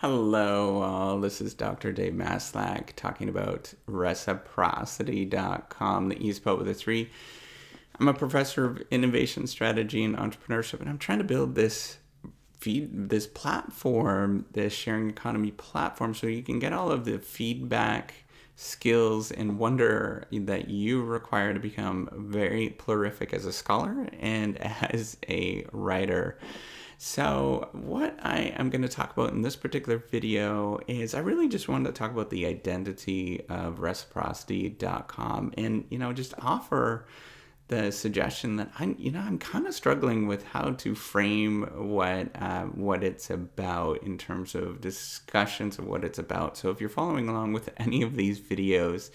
Hello, all. This is Dr. Dave Maslak talking about reciprocity.com, the E spelled with a 3. I'm a professor of innovation strategy and entrepreneurship, and I'm trying to build this platform, this sharing economy platform, so you can get all of the feedback, skills, and wonder that you require to become very prolific as a scholar and as a writer. So what I am going to talk about in this particular video is I really just wanted to talk about the identity of reciprocity.com and, just offer the suggestion that I'm kind of struggling with how to frame what it's about in terms of discussions of what it's about. So if you're following along with any of these videos,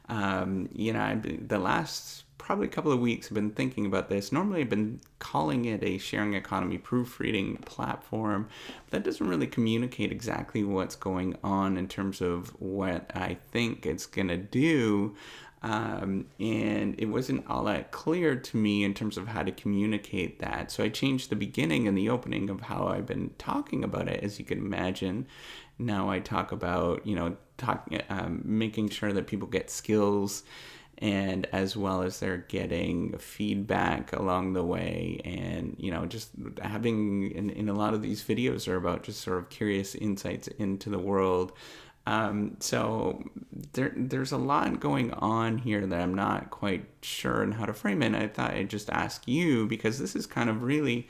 the last probably a couple of weeks I've been thinking about this. Normally I've been calling it a sharing economy proofreading platform. But that doesn't really communicate exactly what's going on in terms of what I think it's going to do. And it wasn't all that clear to me in terms of how to communicate that. So I changed the beginning and the opening of how I've been talking about it, as you can imagine. Now I talk about, making sure that people get skills, and as well as they're getting feedback along the way, and just having in a lot of these videos are about just sort of curious insights into the world. So there's a lot going on here that I'm not quite sure on how to frame it. And I thought I'd just ask you, because this is kind of really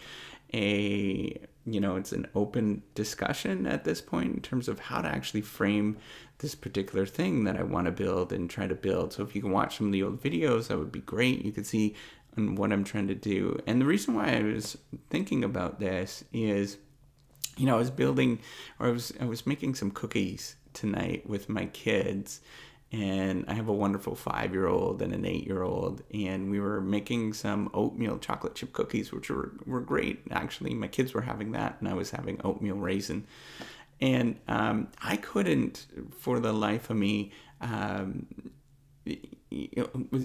it's an open discussion at this point in terms of how to actually frame this particular thing that I want to build and try to build. So if you can watch some of the old videos, that would be great. You could see what I'm trying to do. And the reason why I was thinking about this is, I was making some cookies tonight with my kids, and I have a wonderful 5-year-old and an 8-year-old, and we were making some oatmeal chocolate chip cookies, which were great. Actually, my kids were having that, and I was having oatmeal raisin. And I couldn't, for the life of me,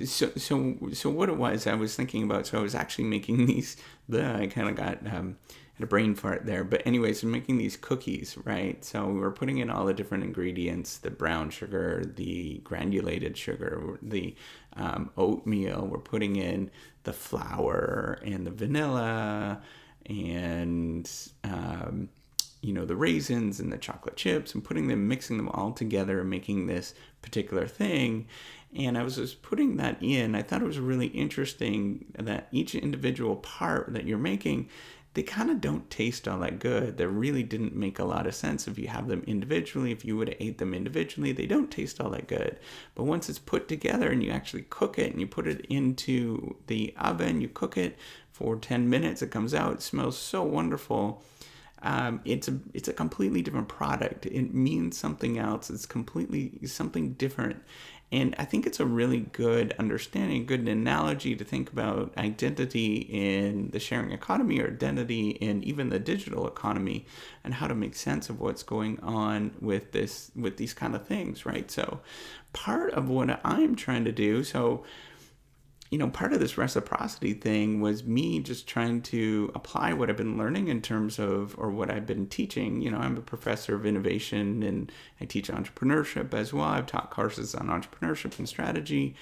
so what it was, I was thinking about, so I was actually making these, I kind of got, had a brain fart there, but anyways, I'm making these cookies, right? So we were putting in all the different ingredients, the brown sugar, the granulated sugar, the oatmeal, we're putting in the flour and the vanilla, and the raisins and the chocolate chips, and mixing them all together and making this particular thing. And I was just putting that in. I thought it was really interesting that each individual part that you're making, they kind of don't taste all that good. They really didn't make a lot of sense if you have them individually. If you would have ate them individually, they don't taste all that good. But once it's put together and you actually cook it and you put it into the oven, you cook it for 10 minutes, it comes out, it smells so wonderful. It's a completely different product. It means something else. It's completely something different. And I think it's a really good understanding, good analogy to think about identity in the sharing economy, or identity in even the digital economy, and how to make sense of what's going on with these kind of things, right? So part of what I'm trying to do, part of this reciprocity thing was me just trying to apply what I've been learning in terms of, or what I've been teaching. I'm a professor of innovation and I teach entrepreneurship as well. I've taught courses on entrepreneurship and strategy,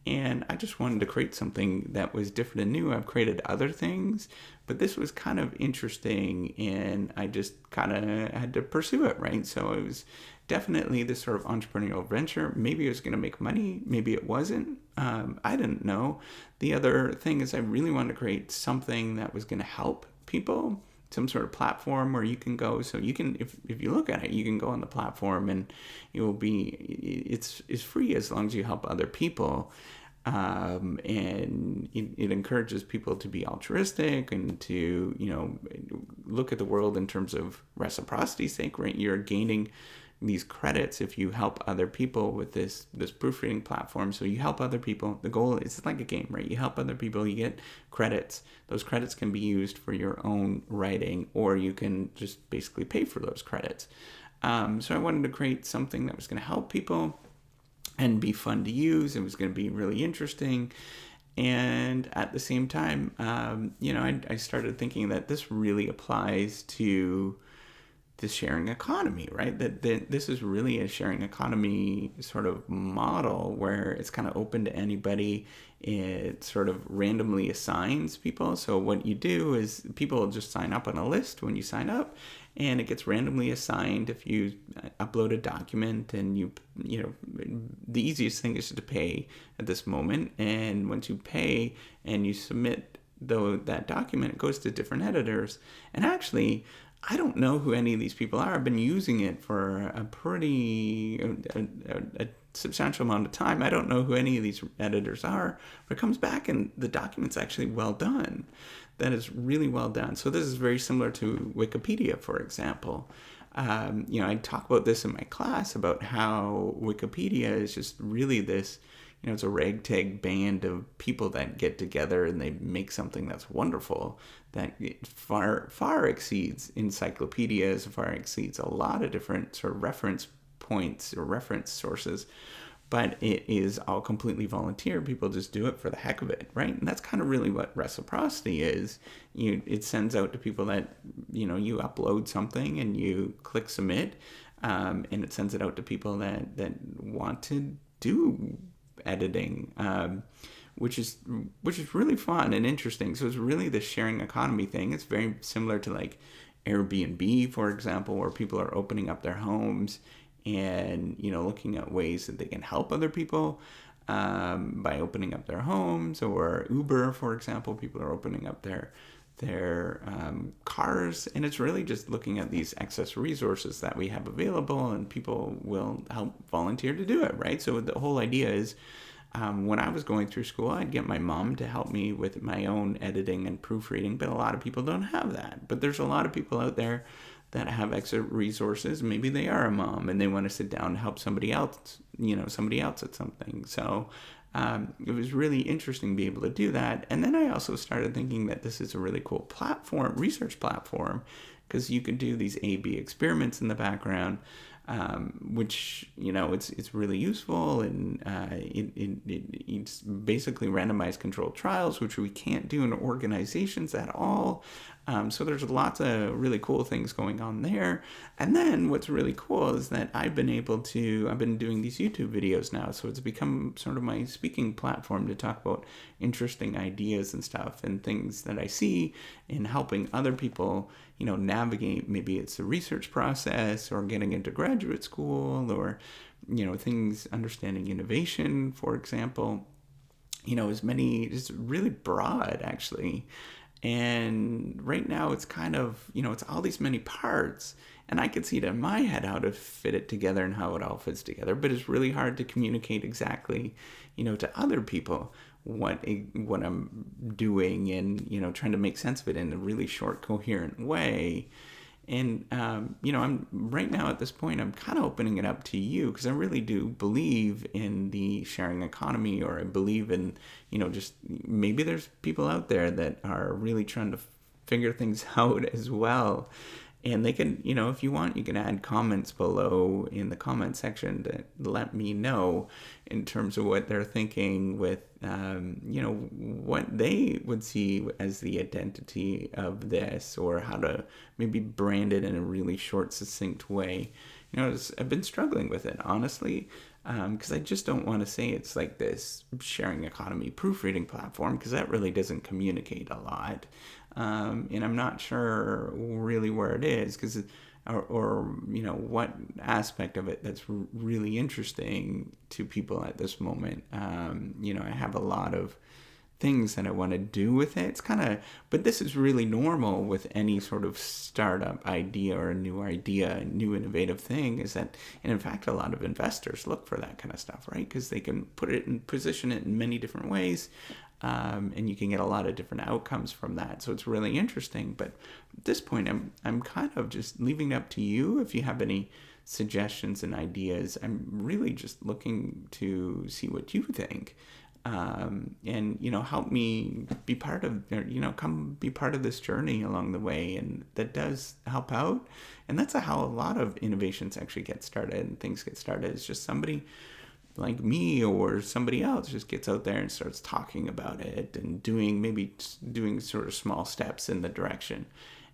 and I just wanted to create something that was different and new. I've created other things, but this was kind of interesting, and I just kind of had to pursue it, right? So it was definitely this sort of entrepreneurial venture. Maybe it was going to make money, maybe it wasn't. I didn't know. The other thing is I really wanted to create something that was going to help people, some sort of platform where you can go. So you can, if you look at it, you can go on the platform and it's free as long as you help other people. And it encourages people to be altruistic and to, look at the world in terms of reciprocity's sake, right? You're gaining these credits if you help other people with this proofreading platform. So you help other people. The goal is like a game, right? You help other people, you get credits. Those credits can be used for your own writing, or you can just basically pay for those credits. So I wanted to create something that was going to help people and be fun to use. It was going to be really interesting. And at the same time, I started thinking that this really applies to the sharing economy, right? That this is really a sharing economy sort of model where it's kind of open to anybody. It sort of randomly assigns people. So what you do is people just sign up on a list when you sign up, and it gets randomly assigned if you upload a document. And you know, the easiest thing is to pay at this moment. And once you pay and you submit that document, it goes to different editors. And actually, I don't know who any of these people are. I've been using it for a substantial amount of time. I don't know who any of these editors are, but it comes back and the document's actually well done. That is really well done. So this is very similar to Wikipedia, for example. I talk about this in my class about how Wikipedia is just really this, it's a ragtag band of people that get together and they make something that's wonderful, that far exceeds encyclopedias, far exceeds a lot of different sort of reference points or reference sources. But it is all completely volunteer. People just do it for the heck of it, right? And that's kind of really what reciprocity is. It sends out to people that, you upload something and you click submit, and it sends it out to people that want to do editing, which is really fun and interesting. So it's really the sharing economy thing. It's very similar to like Airbnb, for example, where people are opening up their homes and looking at ways that they can help other people by opening up their homes. Or Uber, for example, people are opening up their cars, and it's really just looking at these excess resources that we have available, and people will help volunteer to do it, right? So the whole idea is, when I was going through school, I'd get my mom to help me with my own editing and proofreading, but a lot of people don't have that. But there's a lot of people out there that have extra resources. Maybe they are a mom and they want to sit down and help somebody else at something. So it was really interesting to be able to do that. And then I also started thinking that this is a really cool research platform, because you can do these A/B experiments in the background, which it's really useful, and it's basically randomized controlled trials, which we can't do in organizations at all. So there's lots of really cool things going on there. And then what's really cool is that I've been doing these YouTube videos now, so it's become sort of my speaking platform to talk about interesting ideas and stuff and things that I see in helping other people, navigate. Maybe it's the research process or getting into graduate school, or, things, understanding innovation, for example, it's really broad, actually. And right now it's kind of, it's all these many parts, and I could see it in my head how to fit it together and how it all fits together, but it's really hard to communicate exactly, to other people what I'm doing, and, trying to make sense of it in a really short, coherent way. And, I'm right now at this point, I'm kind of opening it up to you, because I really do believe in the sharing economy, or I believe in, just maybe there's people out there that are really trying to figure things out as well. And they can, if you want, you can add comments below in the comment section to let me know in terms of what they're thinking with, what they would see as the identity of this, or how to maybe brand it in a really short, succinct way. I've been struggling with it, honestly, because I just don't want to say it's like this sharing economy proofreading platform, because that really doesn't communicate a lot. And I'm not sure really where it is, because or what aspect of it that's really interesting to people at this moment. I have a lot of things that I want to do with it. It's kind of, but this is really normal with any sort of startup idea or a new innovative thing, is that, and in fact, a lot of investors look for that kind of stuff, right? Because they can put it and position it in many different ways. And you can get a lot of different outcomes from that. So it's really interesting. But at this point, I'm kind of just leaving it up to you. If you have any suggestions and ideas, I'm really just looking to see what you think. And, help me be part of, come be part of this journey along the way. And that does help out. And that's how a lot of innovations actually get started and things get started. It's just somebody like me or somebody else just gets out there and starts talking about it and doing sort of small steps in the direction.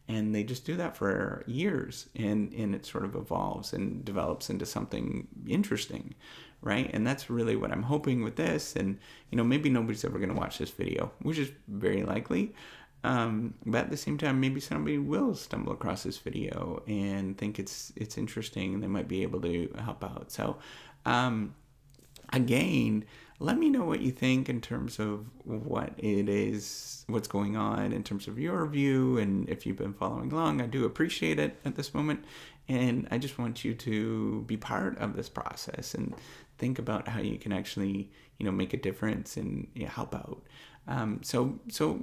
And they just do that for years, and it sort of evolves and develops into something interesting, right? And that's really what I'm hoping with this. And, maybe nobody's ever going to watch this video, which is very likely. But at the same time, maybe somebody will stumble across this video and think it's interesting, and they might be able to help out. So, again, let me know what you think in terms of what's going on in terms of your view, and if you've been following along. I do appreciate it at this moment, and I just want you to be part of this process and think about how you can actually, make a difference and help out. So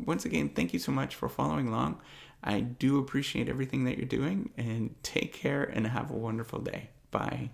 once again, thank you so much for following along. I do appreciate everything that you're doing, and take care and have a wonderful day. Bye.